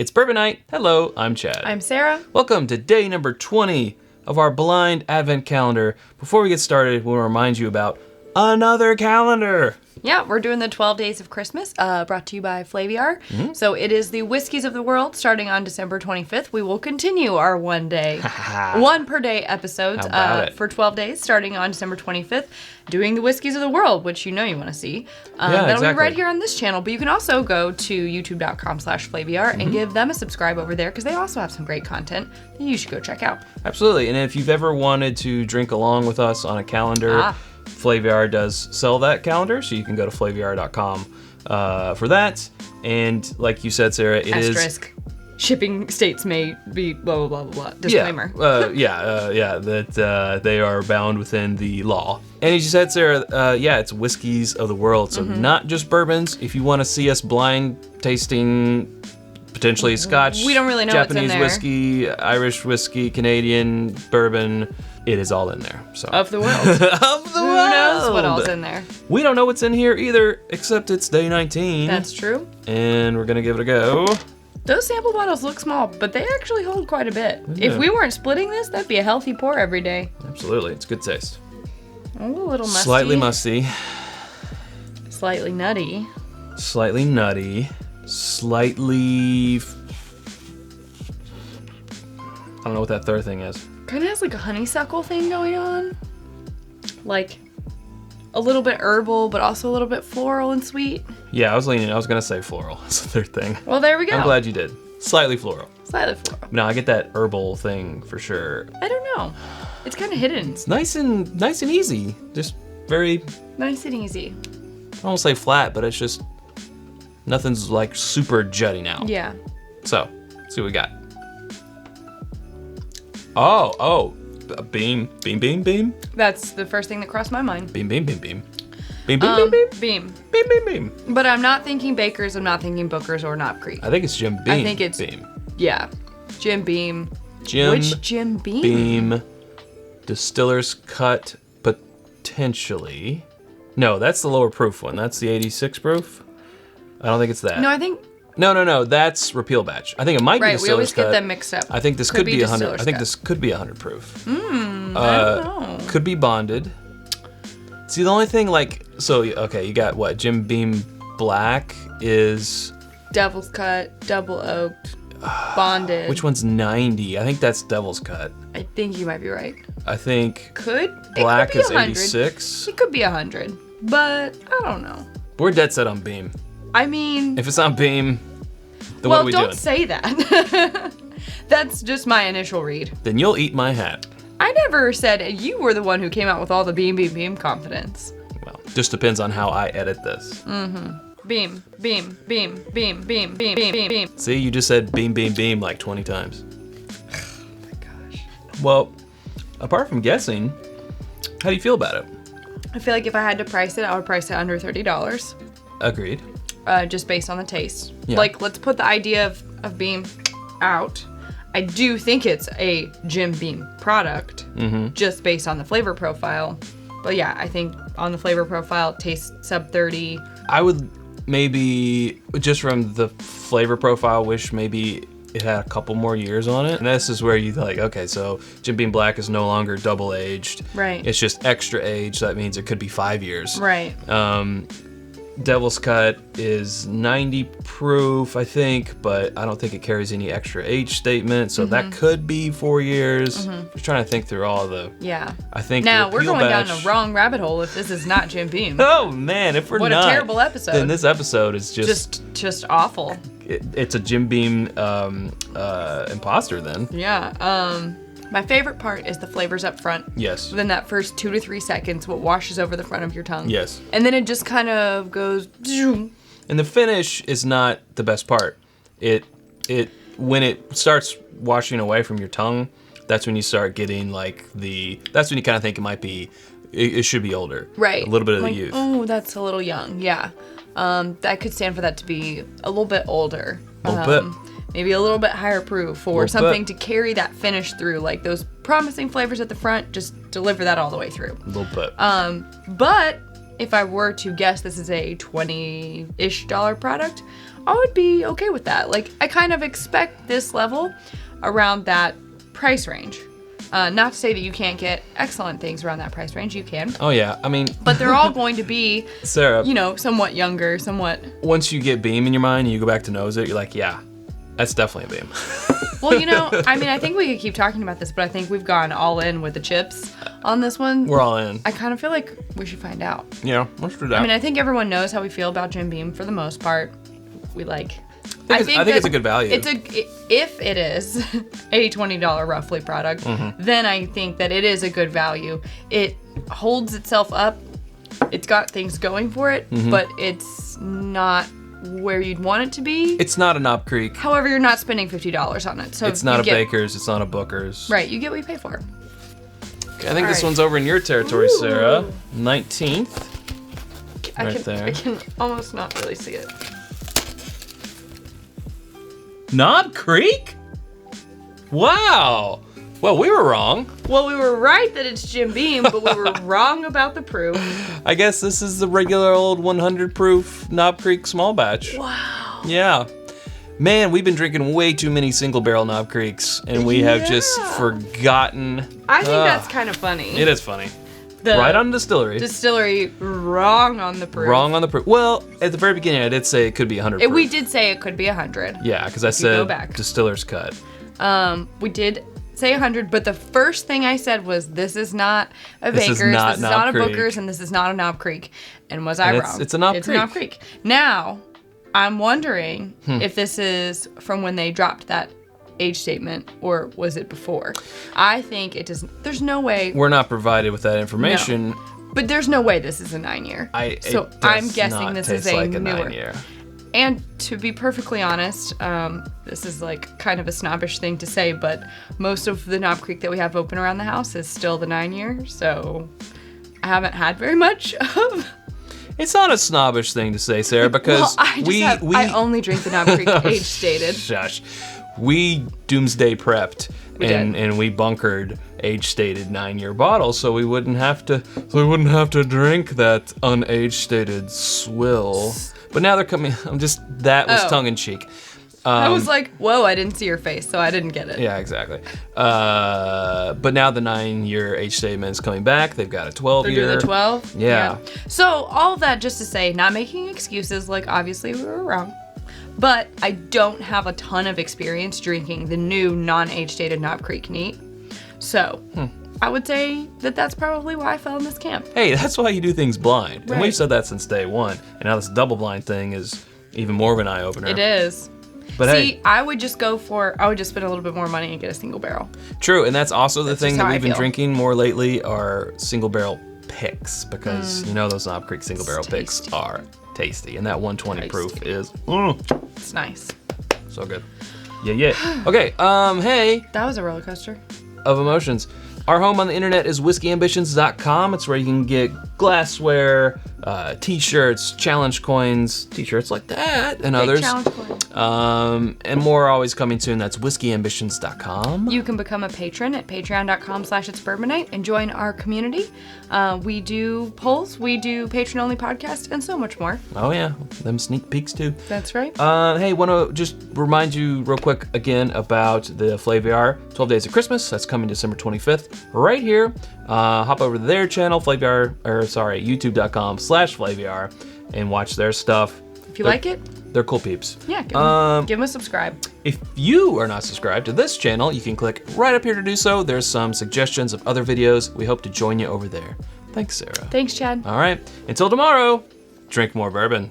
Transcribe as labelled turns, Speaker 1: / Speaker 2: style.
Speaker 1: It's Bourbon Night. Hello, I'm Chad.
Speaker 2: I'm Sarah.
Speaker 1: Welcome to day number 20 of our blind advent calendar. Before we get started, we'll remind you about another calendar.
Speaker 2: Yeah, we're doing the 12 Days of Christmas, brought to you by Flaviar. Mm-hmm. So it is the whiskeys of the world starting on December 25th. We will continue our one per day episodes for 12 days starting on December 25th, doing the whiskeys of the world, which you know you want to see. That'll be right here on this channel, but you can also go to youtube.com/Flaviar and give them a subscribe over there because they also have some great content that you should go check out.
Speaker 1: Absolutely, and if you've ever wanted to drink along with us on a calendar, Flaviar does sell that calendar, so you can go to flaviar.com for that. And like you said, Sarah, it
Speaker 2: Asterisk. Shipping states may be blah, blah, blah, blah, blah. Disclaimer.
Speaker 1: That they are bound within the law. And as you said, Sarah, it's whiskeys of the world, so not just bourbons. If you want to see us blind tasting potentially Scotch,
Speaker 2: we don't really know
Speaker 1: Japanese
Speaker 2: what's in there.
Speaker 1: whiskey, Irish whiskey, Canadian bourbon, it is all in there. So
Speaker 2: of the world.
Speaker 1: Of the world.
Speaker 2: Who knows what all's in there?
Speaker 1: We don't know what's in here either, except it's day 19.
Speaker 2: That's true.
Speaker 1: And we're gonna give it a go.
Speaker 2: Those sample bottles look small, but they actually hold quite a bit. Yeah. If we weren't splitting this, that'd be a healthy pour every day.
Speaker 1: Absolutely, it's good taste.
Speaker 2: A little musty.
Speaker 1: Slightly musty.
Speaker 2: Slightly nutty.
Speaker 1: Slightly nutty. Slightly... I don't know what that third thing is.
Speaker 2: Kind of has like a honeysuckle thing going on. Like a little bit herbal, but also a little bit floral and sweet.
Speaker 1: Yeah, I was gonna say floral. That's the third thing.
Speaker 2: Well, there we go.
Speaker 1: I'm glad you did. Slightly floral.
Speaker 2: Slightly floral.
Speaker 1: No, I get that herbal thing for sure.
Speaker 2: I don't know. It's kind of hidden.
Speaker 1: It's nice and easy. Just very...
Speaker 2: nice and easy.
Speaker 1: I won't say flat, but it's just... nothing's like super jutting out.
Speaker 2: Yeah.
Speaker 1: So, let's see what we got. Oh, beam.
Speaker 2: That's the first thing that crossed my mind.
Speaker 1: Beam. Beam.
Speaker 2: But I'm not thinking Bakers, I'm not thinking Booker's or Knob Creek.
Speaker 1: I think it's Jim Beam.
Speaker 2: I think it's
Speaker 1: Beam.
Speaker 2: Yeah, Jim Beam.
Speaker 1: Which
Speaker 2: Jim Beam?
Speaker 1: Beam. Distiller's Cut, potentially. No, that's the lower proof one. That's the 86 proof. I don't think it's that.
Speaker 2: No, I think...
Speaker 1: No. That's Repeal Batch. I think it might be Distiller's Cut.
Speaker 2: Right, we always get them mixed up.
Speaker 1: I think this could be 100. I think this could be 100 proof.
Speaker 2: I don't know.
Speaker 1: Could be bonded. See, the only thing okay, you got what? Jim Beam Black is...
Speaker 2: Devil's Cut, Double Oaked, Bonded.
Speaker 1: Which one's 90? I think that's Devil's Cut.
Speaker 2: I think you might be right.
Speaker 1: I think...
Speaker 2: Black
Speaker 1: is 86.
Speaker 2: It could be 100, but I don't know.
Speaker 1: We're dead set on Beam.
Speaker 2: I mean...
Speaker 1: if it's on Beam, then what are we doing?
Speaker 2: Well, don't say that. That's just my initial read.
Speaker 1: Then you'll eat my hat.
Speaker 2: I never said you were the one who came out with all the beam confidence.
Speaker 1: Well, just depends on how I edit this.
Speaker 2: Beam.
Speaker 1: See, you just said beam like 20 times.
Speaker 2: Oh my gosh.
Speaker 1: Well, apart from guessing, how do you feel about it?
Speaker 2: I feel like if I had to price it, I would price it under $30.
Speaker 1: Agreed.
Speaker 2: Just based on the taste.
Speaker 1: Yeah.
Speaker 2: Like, let's put the idea of Beam out. I do think it's a Jim Beam product, just based on the flavor profile. But yeah, I think on the flavor profile, it tastes sub 30.
Speaker 1: I would maybe, just from the flavor profile, wish maybe it had a couple more years on it. And this is where you like, okay, so Jim Beam Black is no longer double aged.
Speaker 2: Right.
Speaker 1: It's just extra aged, so that means it could be 5 years.
Speaker 2: Right.
Speaker 1: Devil's Cut is 90 proof, I think, but I don't think it carries any extra age statement, so that could be 4 years. Just trying to think through all the...
Speaker 2: Yeah.
Speaker 1: I think
Speaker 2: now we're going down a wrong rabbit hole if this is not Jim Beam.
Speaker 1: Oh man, if we're
Speaker 2: what
Speaker 1: not,
Speaker 2: a terrible episode.
Speaker 1: Then this episode is just
Speaker 2: awful.
Speaker 1: It's a Jim Beam imposter then.
Speaker 2: Yeah. My favorite part is the flavors up front.
Speaker 1: Yes.
Speaker 2: Within that first 2 to 3 seconds, what washes over the front of your tongue.
Speaker 1: Yes.
Speaker 2: And then it just kind of goes...
Speaker 1: And the finish is not the best part. When it starts washing away from your tongue, that's when you start getting that's when you kind of think it might be, it should be older.
Speaker 2: Right.
Speaker 1: A little bit of the youth.
Speaker 2: Oh, that's a little young. Yeah. That could stand for that to be a little bit older.
Speaker 1: A little bit.
Speaker 2: Maybe a little bit higher proof or something to carry that finish through. Like those promising flavors at the front, just deliver that all the way through.
Speaker 1: A little bit.
Speaker 2: But if I were to guess this is a $20-ish product, I would be okay with that. Like, I kind of expect this level around that price range. Not to say that you can't get excellent things around that price range. You can.
Speaker 1: Oh, yeah. I mean...
Speaker 2: But they're all going to be,
Speaker 1: Sarah,
Speaker 2: somewhat younger, somewhat...
Speaker 1: Once you get Beam in your mind and you go back to nose it, you're like, yeah, that's definitely a Beam.
Speaker 2: Well, I think we could keep talking about this, but I think we've gone all in with the chips on this one.
Speaker 1: We're all in.
Speaker 2: I kind of feel like we should find out.
Speaker 1: Yeah, let's do that.
Speaker 2: I mean, I think everyone knows how we feel about Jim Beam for the most part. We like...
Speaker 1: I think it's a good value.
Speaker 2: If it is a $20 roughly product, then I think that it is a good value. It holds itself up. It's got things going for it, but it's not where you'd want it to be.
Speaker 1: It's not a Knob Creek.
Speaker 2: However, you're not spending $50 on it. So
Speaker 1: it's not a Baker's. It's not a Booker's.
Speaker 2: Right. You get what you pay for.
Speaker 1: Okay, I think this one's over in your territory, Sarah. 19th. There.
Speaker 2: I can almost not really see it.
Speaker 1: Knob Creek? Wow. Well, we were wrong.
Speaker 2: Well, we were right that it's Jim Beam, but we were wrong about the proof.
Speaker 1: I guess this is the regular old 100 proof Knob Creek small batch.
Speaker 2: Wow.
Speaker 1: Yeah. Man, we've been drinking way too many single barrel Knob Creeks, and we have just forgotten.
Speaker 2: I think that's kind of funny.
Speaker 1: It is funny. Right on distillery.
Speaker 2: Distillery, wrong on the proof.
Speaker 1: Wrong on the proof. Well, at the very beginning, I did say it could be 100 proof.
Speaker 2: We did say it could be 100.
Speaker 1: Yeah, because I said distiller's cut.
Speaker 2: We did say 100, but the first thing I said was, this is not a Baker's, this is not a Booker's, and this is not a Knob Creek. And was I wrong?
Speaker 1: It's a Knob Creek.
Speaker 2: It's a Knob Creek. Now, I'm wondering if this is from when they dropped that age statement, or was it before? I think it doesn't. There's no way.
Speaker 1: We're not provided with that information.
Speaker 2: No. But there's no way this is a 9-year. So I'm guessing this is a newer.
Speaker 1: 9-year.
Speaker 2: And to be perfectly honest, this is like kind of a snobbish thing to say, but most of the Knob Creek that we have open around the house is still the 9-year. So I haven't had very much of.
Speaker 1: It's not a snobbish thing to say, Sarah, because
Speaker 2: I only drink the Knob Creek age stated.
Speaker 1: Shush. We doomsday prepped and we bunkered age-stated 9-year bottles so we wouldn't have to drink that unage-stated swill. But now they're coming. That was tongue-in-cheek.
Speaker 2: I was like, whoa, I didn't see your face, so I didn't get it.
Speaker 1: Yeah, exactly. But now the 9-year age statement is coming back. They've got a 12-year.
Speaker 2: They're doing the 12?
Speaker 1: Yeah.
Speaker 2: So all of that just to say, not making excuses, like obviously we were wrong. But I don't have a ton of experience drinking the new non-age-stated Knob Creek neat. So I would say that that's probably why I fell in this camp.
Speaker 1: Hey, that's why you do things blind.
Speaker 2: Right.
Speaker 1: And we've said that since day one. And now this double blind thing is even more of an eye-opener.
Speaker 2: It is.
Speaker 1: But
Speaker 2: see, I would just spend a little bit more money and get a single barrel.
Speaker 1: True, and that's also the thing that we've been drinking more lately are single barrel picks, because those Knob Creek single barrel picks are tasty, and that 120 proof is
Speaker 2: it's nice.
Speaker 1: So good. Yeah. Okay, hey.
Speaker 2: That was a roller coaster
Speaker 1: of emotions. Our home on the internet is whiskyambitions.com. It's where you can get glassware, t-shirts, challenge coins, t-shirts like that, and others.
Speaker 2: Challenge coins.
Speaker 1: And more are always coming soon. That's whiskyambitions.com.
Speaker 2: You can become a patron at patreon.com/itsbourbonnight and join our community. We do polls, we do patron-only podcasts, and so much more.
Speaker 1: Oh yeah, them sneak peeks too.
Speaker 2: That's right.
Speaker 1: Hey, want to just remind you real quick again about the Flaviar 12 Days of Christmas. That's coming December 25th. Right here. Hop over to their channel, youtube.com/Flaviar, and watch their stuff.
Speaker 2: If you like it,
Speaker 1: they're cool peeps.
Speaker 2: Yeah, give them a subscribe.
Speaker 1: If you are not subscribed to this channel, you can click right up here to do so. There's some suggestions of other videos. We hope to join you over there. Thanks, Sarah.
Speaker 2: Thanks, Chad.
Speaker 1: All right. Until tomorrow, drink more bourbon.